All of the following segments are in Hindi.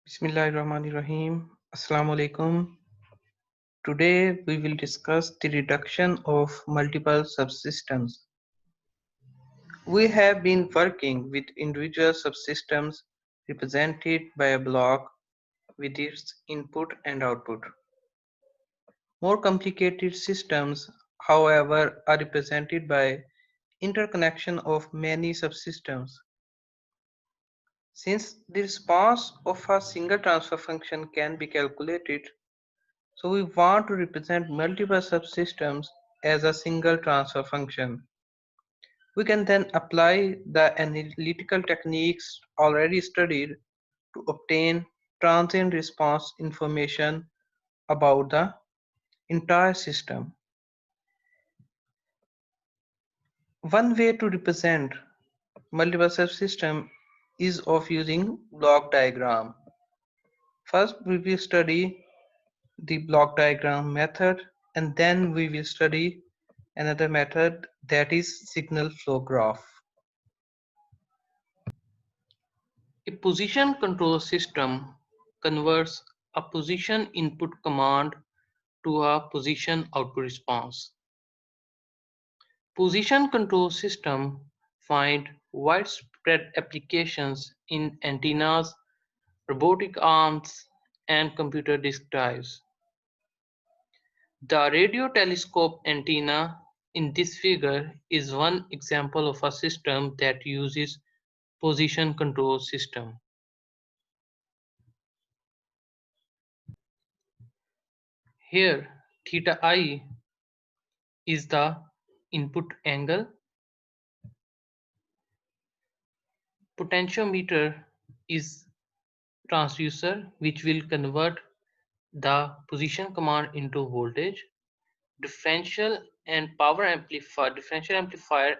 Bismillahirrahmanirrahim. Assalamu alaikum. Today we will discuss the reduction of multiple subsystems. We have been working with individual subsystems represented by a block with its input and output. More complicated systems, however, are represented by interconnection of many subsystems. Since the response of a single transfer function can be calculated, so we want to represent multiple subsystems as a single transfer function. We can then apply the analytical techniques already studied to obtain transient response information about the entire system. One way to represent multiple subsystems is of using block diagram. First, we will study the block diagram method, and then we will study another method, that is signal flow graph. A position control system converts a position input command to a position output response. Position control system find widespread applications in antennas, robotic arms, and computer disk drives. The radio telescope antenna in this figure is one example of a system that uses position control system. Here, theta I is the input angle. Potentiometer is transducer which will convert the position command into voltage. Differential amplifier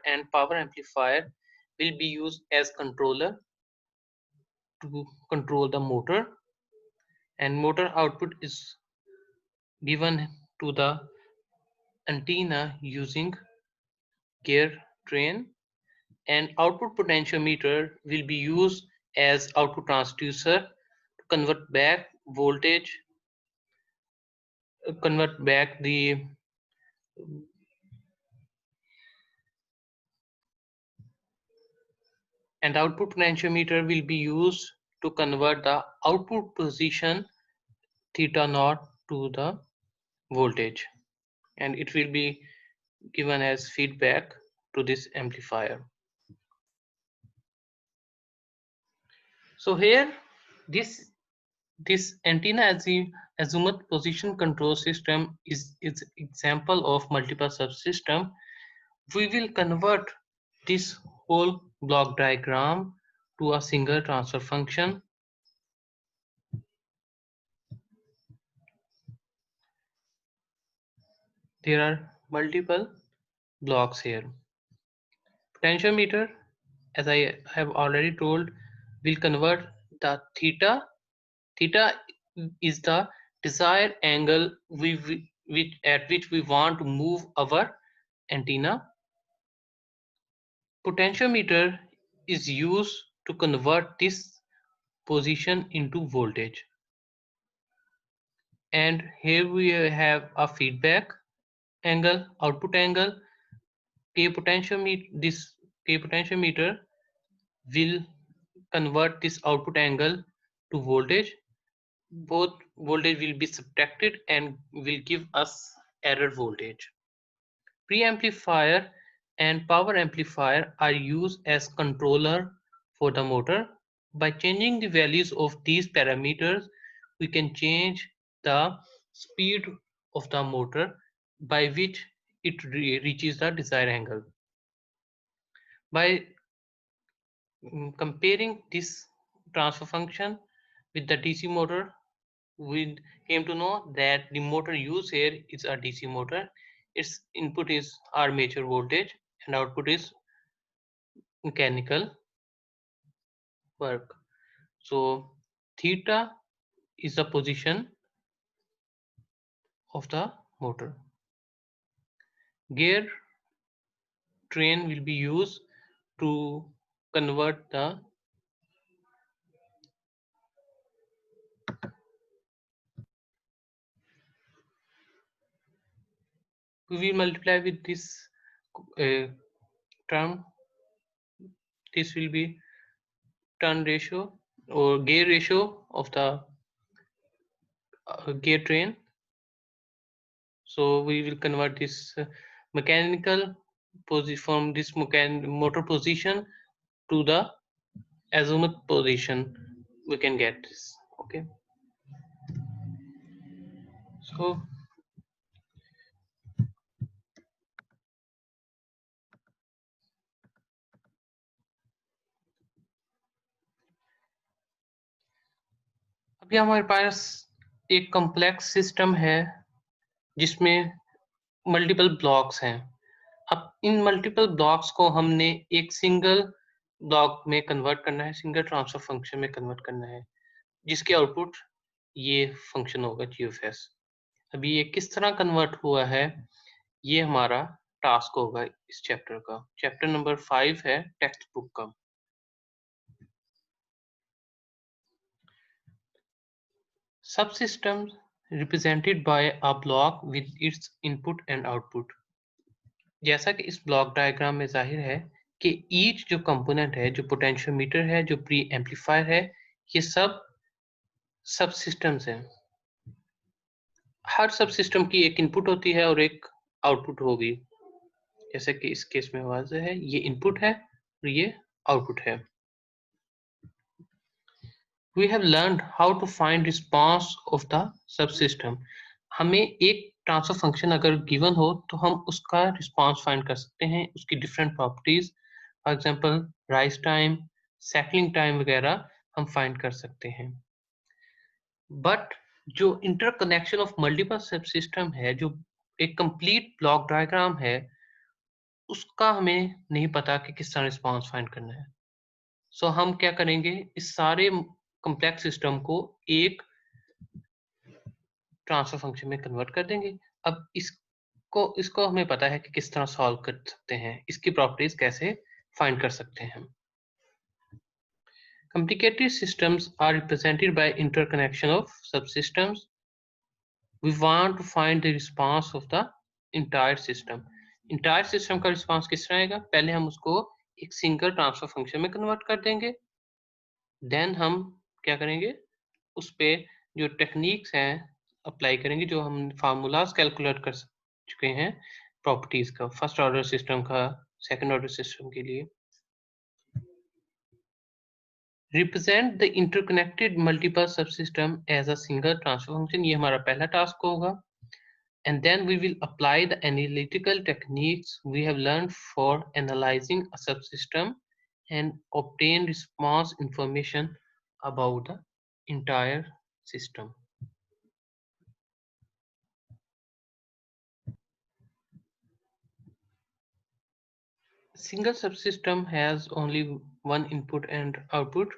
and power amplifier will be used as controller to control the motor, and motor output is given to the antenna using gear train, and output potentiometer will be used as output transducer to convert back the and output potentiometer will be used to convert the output position theta naught to the voltage, and it will be given as feedback to this amplifier. So here this antenna azimuth position control system is example of multiple subsystem. We will convert this whole block diagram to a single transfer function. There are multiple blocks here. Potentiometer, as I have already told, will convert the theta. Theta is the desired angle at which we want to move our antenna. Potentiometer is used to convert this position into voltage. And here we have a feedback angle, output angle. This K potentiometer will convert this output angle to voltage. Both voltage will be subtracted and will give us error voltage. Preamplifier and power amplifier are used as controller for the motor. By changing the values of these parameters, we can change the speed of the motor by which it reaches the desired angle. By comparing this transfer function with the DC motor, we came to know that the motor used here is a DC motor. Its input is armature voltage and output is mechanical work. So theta is the position of the motor. Gear train will be used to convert the we will multiply with this term. This will be turn ratio or gear ratio of the gear train. So we will convert this mechanical position from this motor position to the azimuth position. We can get this. Okay, so अभी हमारे पास एक कॉम्प्लेक्स सिस्टम है जिसमें मल्टीपल ब्लॉक्स हैं। अब इन मल्टीपल ब्लॉक्स को हमने एक सिंगल ब्लॉक में कन्वर्ट करना है, सिंगल ट्रांसफर फंक्शन में कन्वर्ट करना है, जिसके आउटपुट ये फंक्शन होगा GFS। अभी ये किस तरह कन्वर्ट हुआ है, ये हमारा टास्क होगा इस चैप्टर का। चैप्टर नंबर 5 है टेक्स्ट बुक का। Subsystems represented by a block with its input and output। जैसा कि इस ब्लॉक डायग्राम में जाहिर है कि ईच जो कंपोनेंट है, जो पोटेंशियोमीटर है, जो प्री एम्पलीफायर है, ये सब सबसिस्टम्स हैं। हर सबसिस्टम की एक इनपुट होती है और एक आउटपुट होगी। जैसे कि इस केस में वाज़ेह है, ये इनपुट है और ये आउटपुट है। We have learned how to find response of the subsystem। हमें एक ट्रांसफर फंक्शन अगर गिवन हो तो हम उसका रिस्पांस फाइंड कर सकते हैं, उसकी different properties, for example rise time, cycling time वगैरह हम फाइंड कर सकते हैं। बट जो इंटरकनेक्शन ऑफ मल्टीपल सबसिस्टम है, जो एक कंप्लीट ब्लॉक डायग्राम है, उसका हमें नहीं पता कि किस तरह रिस्पांस फाइंड करना है। सो हम क्या करेंगे, इस सारे कॉम्प्लेक्स सिस्टम को एक ट्रांसफर फंक्शन में कन्वर्ट कर देंगे। अब इसको हमें पता है कि किस तरह सॉल्व कर सकते हैं, इसकी प्रॉपर्टीज कैसे फाइंड कर सकते हैं। Complicated systems are represented by interconnection of subsystems। We want to find the response of the entire system। entire system का रिस्पांस किस तरह आएगा, पहले हम उसको एक सिंगल ट्रांसफर फंक्शन में कन्वर्ट कर देंगे, देन हम क्या करेंगे, उस पे जो टेक्निक्स हैं अप्लाई करेंगे, जो हम फार्मूलाज कैलकुलेट कर चुके हैं प्रॉपर्टीज का, फर्स्ट ऑर्डर सिस्टम का, सेकंड ऑर्डर सिस्टम के लिए। Represent the interconnected multiple subsystem as a single transfer function, ये हमारा पहला टास्क होगा। And then we will apply the analytical techniques we have learn for analysing a subsystem and obtain response information about the entire system। Single subsystem has only one input and output,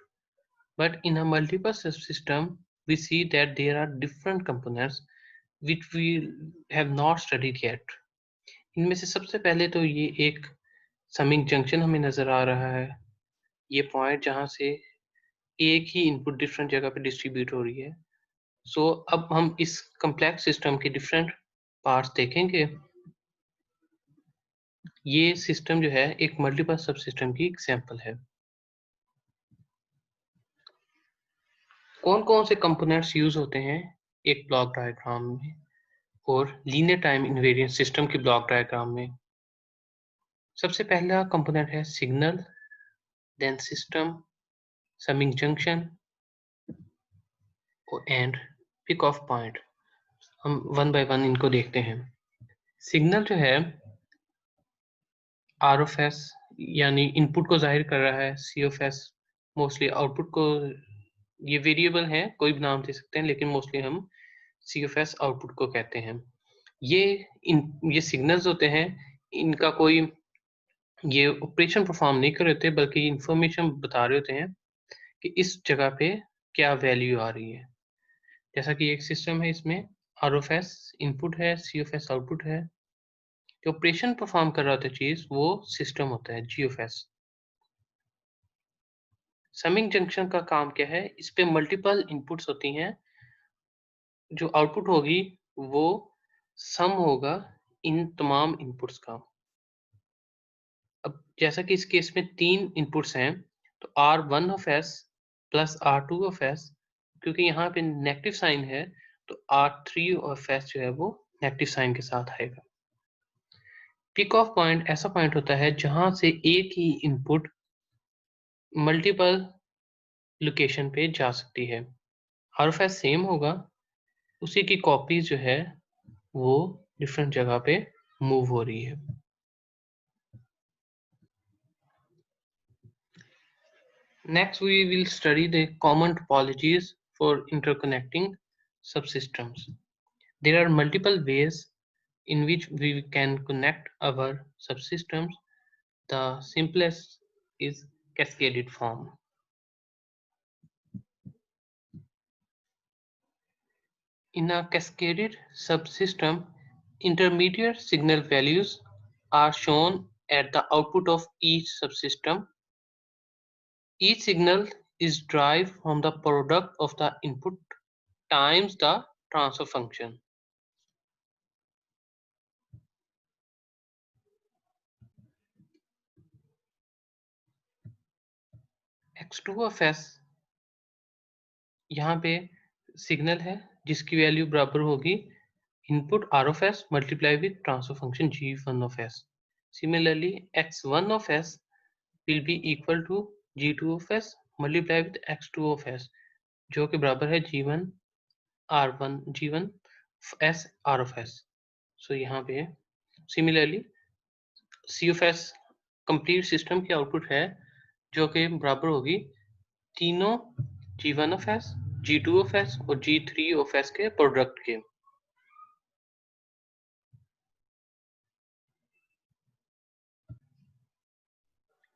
but in a multiple subsystem we see that there are different components which we have not studied yet। इनमें से सबसे पहले तो ये एक समिंग जंक्शन हमें नजर आ रहा है, ये पॉइंट जहां से एक ही इनपुट डिफरेंट जगह पे डिस्ट्रीब्यूट हो रही है। सो अब हम इस कम्प्लेक्स सिस्टम के डिफरेंट पार्ट्स देखेंगे। ये सिस्टम जो है एक मल्टीपल सब सिस्टम की एग्जांपल है। कौन कौन से कंपोनेंट्स यूज होते हैं एक ब्लॉक डायग्राम में और लीनियर टाइम इनवेरिएंट सिस्टम की ब्लॉक डायग्राम में? सबसे पहला कंपोनेंट है signal, then system, summing junction and pick off point. हम वन बाय वन इनको देखते हैं। सिग्नल जो है RFS यानी इनपुट को जाहिर कर रहा है, CFS मोस्टली आउटपुट को, ये वेरिएबल है, कोई भी नाम दे सकते हैं, लेकिन मोस्टली हम CFS आउटपुट को कहते हैं। ये सिग्नल्स होते हैं, इनका कोई ये ऑपरेशन परफॉर्म नहीं कर रहे होते, बल्कि इंफॉर्मेशन बता रहे होते हैं कि इस जगह पे क्या वैल्यू आ रही है। जैसा कि एक सिस्टम है, इसमें RFS इनपुट है, CFS आउटपुट है, जो ऑपरेशन परफॉर्म कर रहा होता है चीज, वो सिस्टम होता है GFS। समिंग जंक्शन का काम क्या है, इस पे मल्टीपल इनपुट्स होती हैं, जो आउटपुट होगी वो सम होगा इन तमाम इनपुट्स का। अब जैसा कि इस केस में 3 इनपुट्स हैं, तो R1 of S plus R2 of S, क्योंकि यहाँ पे नेगेटिव साइन है तो R3 ऑफ S जो है वो नेगेटिव साइन के साथ आएगा। पिक ऑफ पॉइंट ऐसा पॉइंट होता है जहां से एक ही इनपुट मल्टीपल लोकेशन पे जा सकती है। R ऑफ S सेम होगा, उसी की कॉपी जो है वो डिफरेंट जगह पे मूव हो रही है। Next, we will study the common topologies for interconnecting subsystems. There are multiple ways in which we can connect our subsystems. The simplest is cascaded form. In a cascaded subsystem, intermediate signal values are shown at the output of each subsystem. Each signal is derived from the product of the input times the transfer function. X2 of S यहाँ पे सिग्नल है जिसकी वैल्यू बराबर होगी input R of S multiply with transfer function G1 of S. Similarly, X1 of S will be equal to G2 of S multiply with X2 of S, जो कि बराबर है G1 R1 G1 S R of S. So यहाँ पे similarly C of S complete system की आउटपुट है जो कि बराबर होगी तीनों G1 of S, G2 of S और G3 of S के प्रोडक्ट के।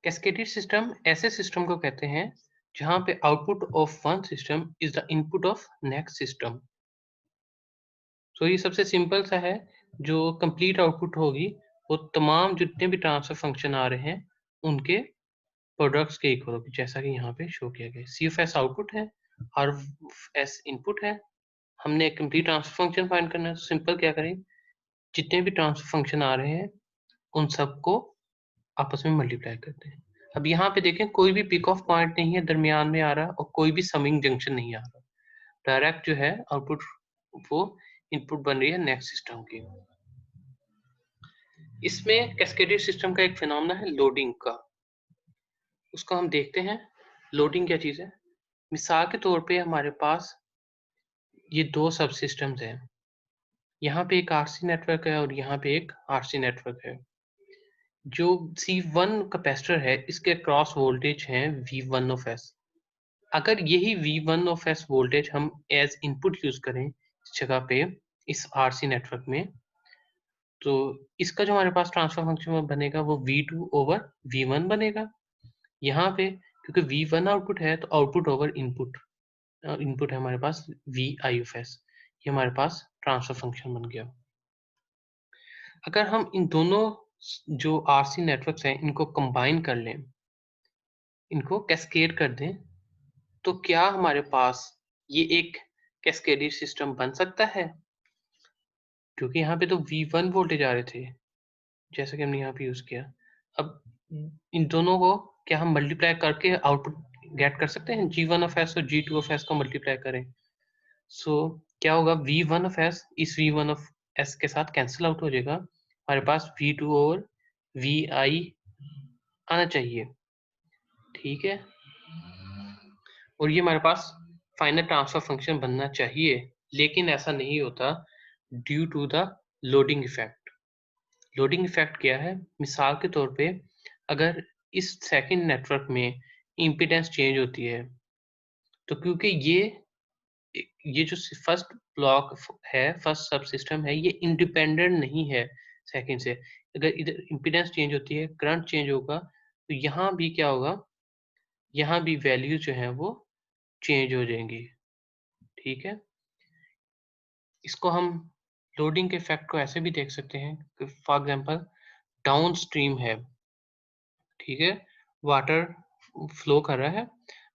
कैस्केडेड सिस्टम ऐसे सिस्टम को कहते हैं जहां पे output of one system is the input of next system. तो ये सबसे सिंपल सा है, जो कंप्लीट आउटपुट होगी वो तमाम जितने भी ट्रांसफर फंक्शन आ रहे हैं उनके प्रोडक्ट्स के इक्वल होगी, जैसा कि यहाँ पे शो किया गया। सी ऑफ एस आउटपुट है, आर एस इनपुट है। हमने एक कंप्लीट ट्रांसफर फंक्शन फाइंड करना है, तो सिंपल क्या करें, जितने भी ट्रांसफर फंक्शन आ रहे हैं उन सबको आपस में मल्टीप्लाई करते हैं। अब यहाँ पे देखें कोई भी पिक ऑफ पॉइंट नहीं है दरमियान में आ रहा और कोई भी समिंग जंक्शन नहीं आ रहा, डायरेक्ट जो है आउटपुट वो इनपुट बन रही है नेक्स्ट सिस्टम की। इसमें कैस्केडेड सिस्टम का एक फिनोमेना है लोडिंग का, उसको हम देखते हैं। लोडिंग क्या चीज है? मिसाल के तौर पे हमारे पास ये दो सब सिस्टम्स हैं, यहाँ पे एक आरसी नेटवर्क है और यहाँ पे एक आरसी नेटवर्क है। जो C1 कैपेसिटर है इसके क्रॉस वोल्टेज है V1 ऑफ S। अगर यही V1 ऑफ S वोल्टेज हम एज इनपुट यूज करें इस जगह पे इस RC नेटवर्क में, तो इसका जो हमारे पास ट्रांसफर फंक्शन बनेगा वो V2 ओवर V1 बनेगा। यहाँ पे क्योंकि V1 आउटपुट है तो आउटपुट ओवर इनपुट, इनपुट है हमारे पास VI ऑफ S, ये हमारे पास ट्रांसफर फंक्शन बन गया। अगर हम इन दोनों जो RC नेटवर्क्स हैं इनको कंबाइन कर लें, इनको कैस्केड कर दें, तो क्या हमारे पास ये एक कैस्केडेड सिस्टम बन सकता है? क्योंकि यहाँ पे तो V1 वोल्टेज आ रहे थे जैसा कि हमने यहाँ पे यूज किया। अब इन दोनों को क्या हम मल्टीप्लाई करके आउटपुट गेट कर सकते हैं? G1 ऑफ S और G2 ऑफ S को मल्टीप्लाई करें, सो क्या होगा, V1 ऑफ S इस V1 ऑफ S के साथ कैंसिल आउट हो जाएगा, हमारे पास V2 और VI आना चाहिए। ठीक है, और ये हमारे पास फाइनल ट्रांसफर फंक्शन बनना चाहिए, लेकिन ऐसा नहीं होता due to the loading effect. Loading effect क्या है? मिसाल के तौर पे अगर इस सेकंड नेटवर्क में इम्पीडेंस चेंज होती है, तो क्योंकि ये जो फर्स्ट ब्लॉक है, फर्स्ट सब सिस्टम है, ये इंडिपेंडेंट नहीं है सेकंड से। अगर इधर इम्पीडेंस चेंज होती है, करंट चेंज होगा, तो यहाँ भी क्या होगा, यहाँ भी वैल्यू जो है वो चेंज हो जाएंगी। ठीक है, इसको हम लोडिंग के इफेक्ट को ऐसे भी देख सकते हैं कि फॉर एग्जांपल डाउन स्ट्रीम है, ठीक है, वाटर फ्लो कर रहा है,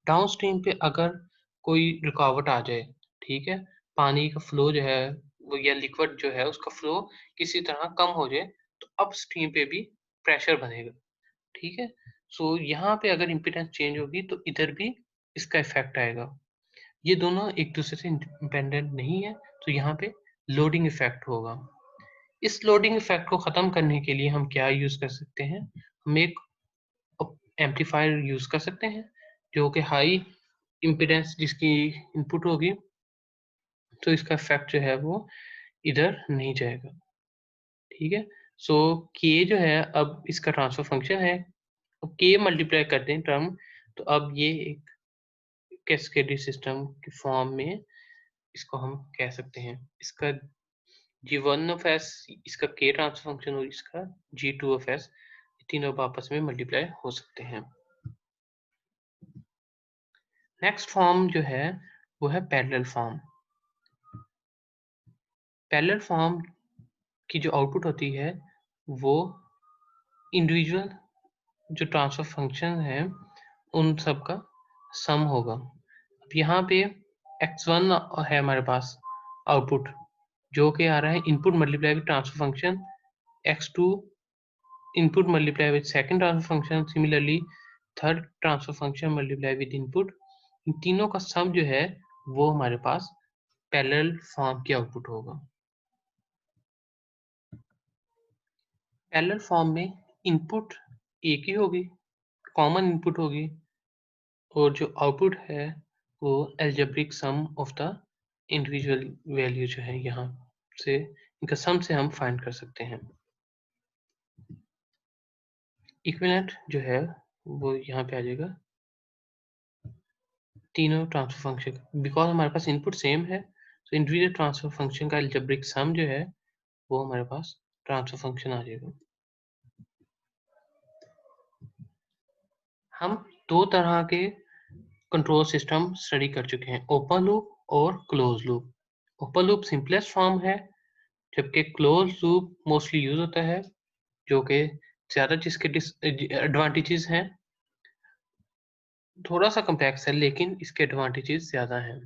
डाउन स्ट्रीम पे अगर कोई रुकावट आ जाए, ठीक है, पानी का फ्लो जो है वो या लिक्विड जो है उसका फ्लो किसी तरह कम हो जाए तो अपस्ट्रीम पे भी प्रेशर बनेगा। ठीक है, सो यहाँ पे अगर इम्पीडेंस चेंज होगी तो इधर भी इसका इफेक्ट आएगा। ये दोनों एक दूसरे से इंडिपेंडेंट नहीं है, तो यहाँ पे लोडिंग इफेक्ट होगा। इस लोडिंग इफेक्ट को खत्म करने के लिए हम क्या यूज कर सकते हैं, हम एक एम्पलीफायर यूज कर सकते हैं जो कि हाई इम्पीडेंस जिसकी इनपुट होगी, तो इसका इफेक्ट जो है वो इधर नहीं जाएगा। ठीक है, सो के जो है अब इसका ट्रांसफर फंक्शन है, अब के मल्टीप्लाई करते हैं टर्म, तो अब ये एक कैस्केडेड सिस्टम की फॉर्म में इसको हम कह सकते हैं। इसका G1 ऑफ एस, इसका के ट्रांसफर फंक्शन और इसका G2 ऑफ एस, तीनों अब आपस में मल्टीप्लाई हो सकते हैं। नेक्स्ट फॉर्म जो है वो है पैरेलल फॉर्म। पैरेलल फॉर्म की जो आउटपुट होती है वो इंडिविजुअल जो ट्रांसफर फंक्शन है उन सब का सम होगा। अब यहाँ पे x1 है हमारे पास आउटपुट, जो कि आ रहा है input multiply with transfer function, x2 input multiply with second transfer function, similarly third transfer function multiply with input. इन तीनों का सम जो है वो हमारे पास पैरेलल फॉर्म की आउटपुट होगा। पैरेलल फॉर्म में इनपुट एक ही होगी, कॉमन इनपुट होगी, और जो आउटपुट है वो algebraic sum of the individual value जो है यहाँ से इनका सम से हम फाइंड कर सकते हैं। इक्विवेलेंट जो है वो यहाँ पे आ जाएगा तीनों ट्रांसफर फंक्शन, बिकॉज हमारे पास इनपुट सेम है, तो इंडिविजुअल ट्रांसफर फंक्शन का एल्जेब्रिक सम जो है वो हमारे पास ट्रांसफर फंक्शन आ जाएगा। हम दो तरह के कंट्रोल सिस्टम स्टडी कर चुके हैं, ओपन लूप और close loop. Open loop simplest form है, जबकि क्लोज लूप मोस्टली यूज होता है, जो कि ज्यादा जिसके एडवांटेजेस हैं, थोड़ा सा कम्प्लेक्स है लेकिन इसके एडवांटेजेस ज्यादा हैं।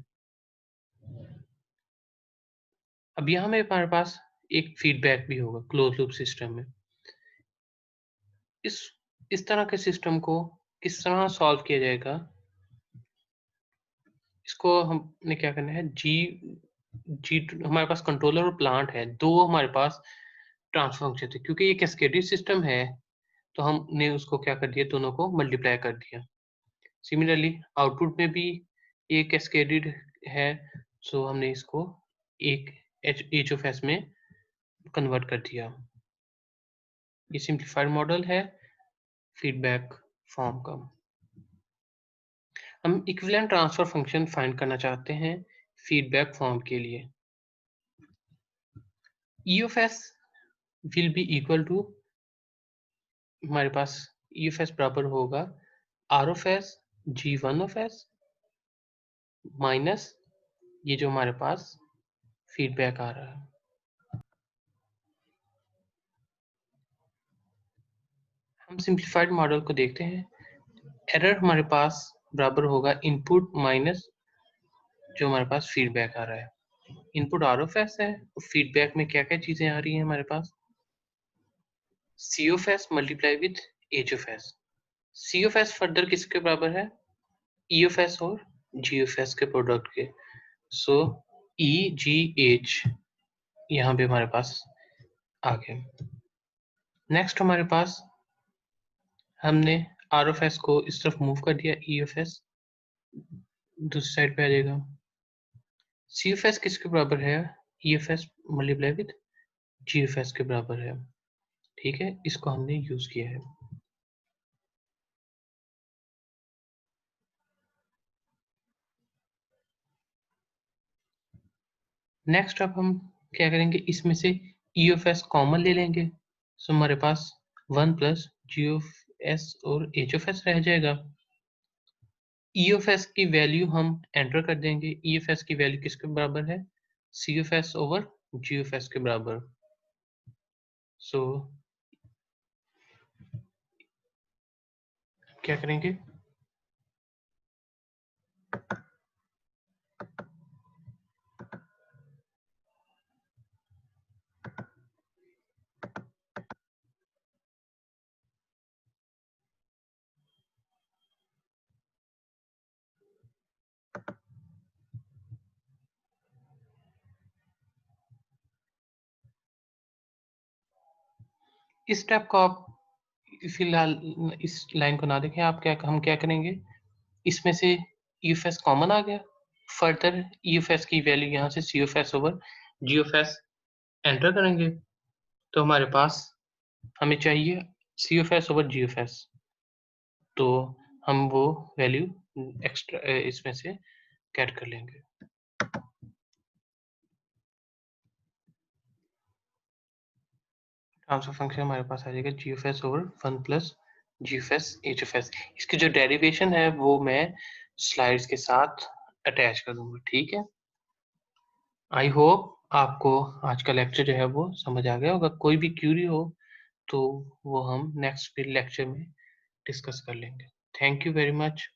अब यहाँ में हमारे पास एक फीडबैक भी होगा क्लोज लूप सिस्टम में। इस तरह के सिस्टम को किस तरह सॉल्व किया जाएगा, इसको हमने क्या करना है, जी हमारे पास कंट्रोलर और प्लांट है, दो हमारे पास ट्रांसफर फंक्शन थे, क्योंकि ये कैस्केडेड सिस्टम है तो हमने उसको क्या कर दिया, दोनों को मल्टीप्लाई कर दिया। सिमिलरली आउटपुट में भी ये कैस्केडेड है, सो हमने इसको एक एच ऑफ एस में कन्वर्ट कर दिया। ये सिंप्लीफाइड मॉडल है फीडबैक फॉर्म का। हम इक्विवेलेंट ट्रांसफर फंक्शन फाइंड करना चाहते हैं फीडबैक फॉर्म के लिए। E of S will be equal to, हमारे पास ई ऑफ एस बराबर होगा R of S G1 of S minus ये जो हमारे पास फीडबैक आ रहा है। हम सिंप्लीफाइड मॉडल को देखते हैं। एरर हमारे पास बराबर होगा इनपुट माइनस जो हमारे पास फीडबैक आ रहा है। इनपुट आर ऑफ एस है, और फीडबैक में क्या क्या चीजें आ रही हैं हमारे पास, C of S multiply with H of S. C of S further किसके बराबर है, ई ऑफ एस और जी ऑफ एस के प्रोडक्ट के। सो ई जी एच यहाँ पे हमारे पास आ गया। नेक्स्ट हमारे पास हमने आर ऑफ एस को इस तरफ मूव कर दिया, ई ऑफ एस दूसरी साइड पे आ जाएगा। सी ऑफ एस किसके बराबर है, E of S multiply with G of S के बराबर है। ठीक है, इसको हमने यूज किया है। नेक्स्ट अब हम क्या करेंगे, इसमें से ई ऑफ एस कॉमन ले लेंगे, सो हमारे पास 1 प्लस जी ऑफ एस और एच ऑफ एस रह जाएगा। ई ऑफ एस की वैल्यू हम एंटर कर देंगे, ई ऑफ एस की वैल्यू किसके बराबर है, C of S over G of S के बराबर। सो क्या करेंगे, इस स्टेप को आप फिलहाल इस लाइन को ना देखें, हम क्या करेंगे, इसमें से यूएफएस कॉमन आ गया, फर्दर यूएफएस की वैल्यू यहाँ से सीयूएफएस ओवर जीओएफएस एंटर करेंगे, तो हमारे पास हमें चाहिए सीयूएफएस ओवर जीओएफएस, तो हम वो वैल्यू एक्स्ट्रा इसमें से कैट कर लेंगे। ट्रांसफर फंक्शन हमारे पास आ जाएगा GFS over 1 plus GFS HFS. इसकी जो डेरिवेशन है वो मैं स्लाइड्स के साथ अटैच कर दूंगा, ठीक है। आई होप आपको आज का लेक्चर जो है वो समझ आ गया होगा। कोई भी क्यूरी हो तो वो हम नेक्स्ट लेक्चर में डिस्कस कर लेंगे। Thank you very much.